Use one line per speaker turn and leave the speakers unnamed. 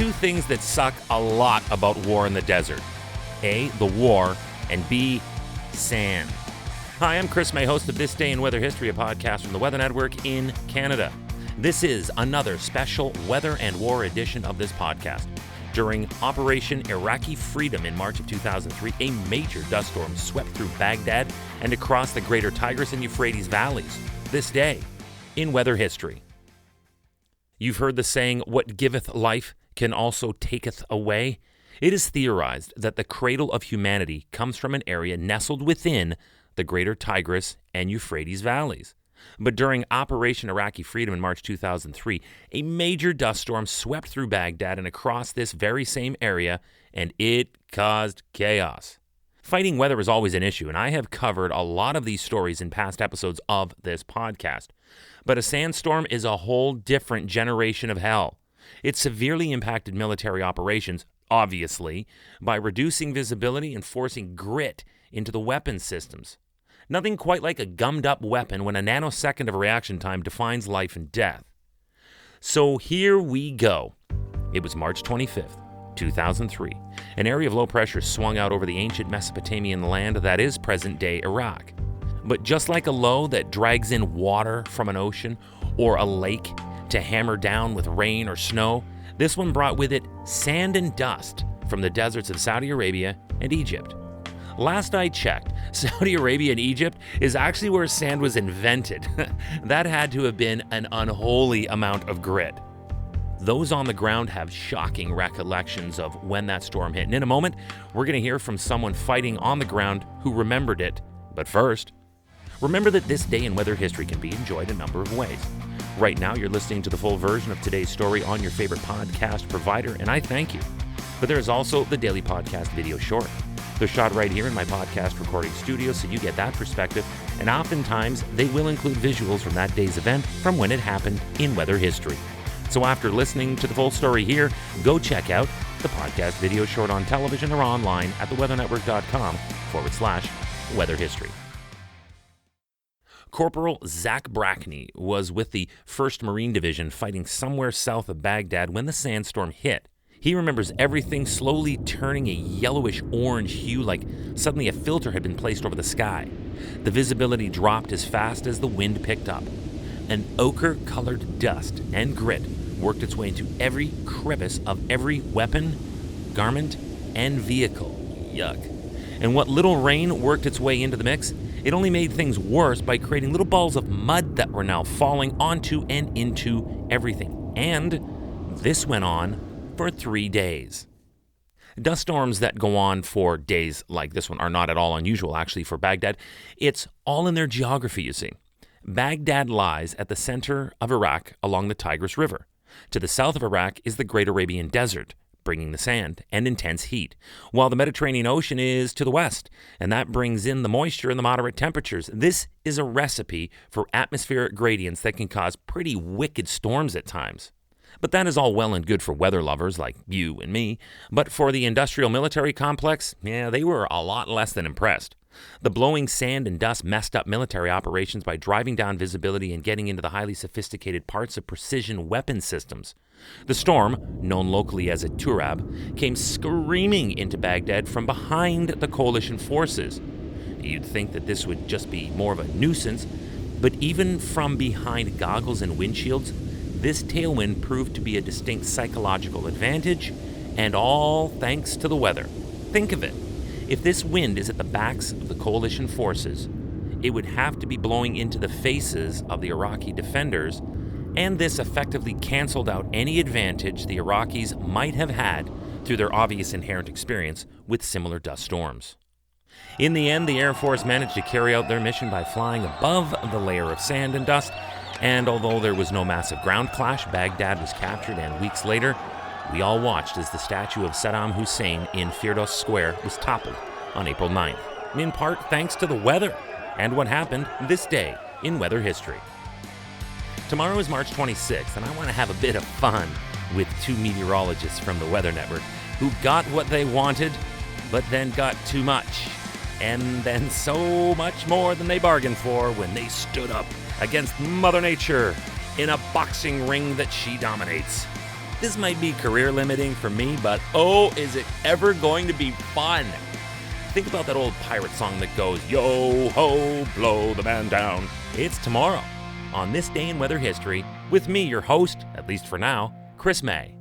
two things that suck a lot about war in the desert. A, the war, and B, sand. Hi, I'm Chris May, host of This Day in Weather History, a podcast from the Weather Network in Canada. This is another special weather and war edition of this podcast. During Operation Iraqi Freedom in March of 2003, a major dust storm swept through Baghdad and across the greater Tigris and Euphrates valleys. This day in weather history. You've heard the saying, "What giveth life can also taketh away." It is theorized that the cradle of humanity comes from an area nestled within the greater Tigris and Euphrates valleys. But during Operation Iraqi Freedom in March 2003, a major dust storm swept through Baghdad and across this very same area, and it caused chaos. Fighting weather is always an issue, and I have covered a lot of these stories in past episodes of this podcast. But a sandstorm is a whole different generation of hell. It severely impacted military operations, obviously, by reducing visibility and forcing grit into the weapon systems. Nothing quite like a gummed-up weapon when a nanosecond of reaction time defines life and death. So here we go. It was March 25th, 2003. An area of low pressure swung out over the ancient Mesopotamian land that is present-day Iraq. But just like a low that drags in water from an ocean or a lake to hammer down with rain or snow, this one brought with it sand and dust from the deserts of Saudi Arabia and Egypt. Last I checked, Saudi Arabia and Egypt is actually where sand was invented. That had to have been an unholy amount of grit. Those on the ground have shocking recollections of when that storm hit. And in a moment, we're going to hear from someone fighting on the ground who remembered it. But first, remember that this day in weather history can be enjoyed a number of ways. Right now, you're listening to the full version of today's story on your favorite podcast provider, and I thank you. But there is also the daily podcast video short. They're shot right here in my podcast recording studio, so you get that perspective, and oftentimes they will include visuals from that day's event from when it happened in weather history. So after listening to the full story here, go check out the podcast video short on television or online at theweathernetwork.com/weather history. Corporal Zach Brackney was with the 1st Marine Division fighting somewhere south of Baghdad when the sandstorm hit. He remembers everything slowly turning a yellowish-orange hue, like suddenly a filter had been placed over the sky. The visibility dropped as fast as the wind picked up. An ochre-colored dust and grit worked its way into every crevice of every weapon, garment, and vehicle. Yuck. And what little rain worked its way into the mix, it only made things worse by creating little balls of mud that were now falling onto and into everything. And this went on for 3 days. Dust storms that go on for days like this one are not at all unusual, actually, for Baghdad. It's all in their geography, you see. Baghdad lies at the center of Iraq along the Tigris River. To the south of Iraq is the Great Arabian Desert, bringing the sand and intense heat, while the Mediterranean Ocean is to the west, and that brings in the moisture and the moderate temperatures. This is a recipe for atmospheric gradients that can cause pretty wicked storms at times. But that is all well and good for weather lovers like you and me. But for the industrial military complex, they were a lot less than impressed. The blowing sand and dust messed up military operations by driving down visibility and getting into the highly sophisticated parts of precision weapon systems. The storm, known locally as a Turab, came screaming into Baghdad from behind the coalition forces. You'd think that this would just be more of a nuisance, but even from behind goggles and windshields, this tailwind proved to be a distinct psychological advantage, and all thanks to the weather. Think of it. If this wind is at the backs of the coalition forces, it would have to be blowing into the faces of the Iraqi defenders, and this effectively canceled out any advantage the Iraqis might have had through their obvious inherent experience with similar dust storms. In the end, the Air Force managed to carry out their mission by flying above the layer of sand and dust, and although there was no massive ground clash, Baghdad was captured, and weeks later, we all watched as the statue of Saddam Hussein in Firdos Square was toppled on April 9th, in part thanks to the weather and what happened this day in weather history. Tomorrow is March 26th, and I want to have a bit of fun with two meteorologists from the Weather Network who got what they wanted, but then got too much, and then so much more than they bargained for when they stood up against Mother Nature in a boxing ring that she dominates. This might be career limiting for me, but oh, is it ever going to be fun? Think about that old pirate song that goes, yo ho, blow the man down. It's tomorrow, on this day in weather history, with me, your host, at least for now, Chris May.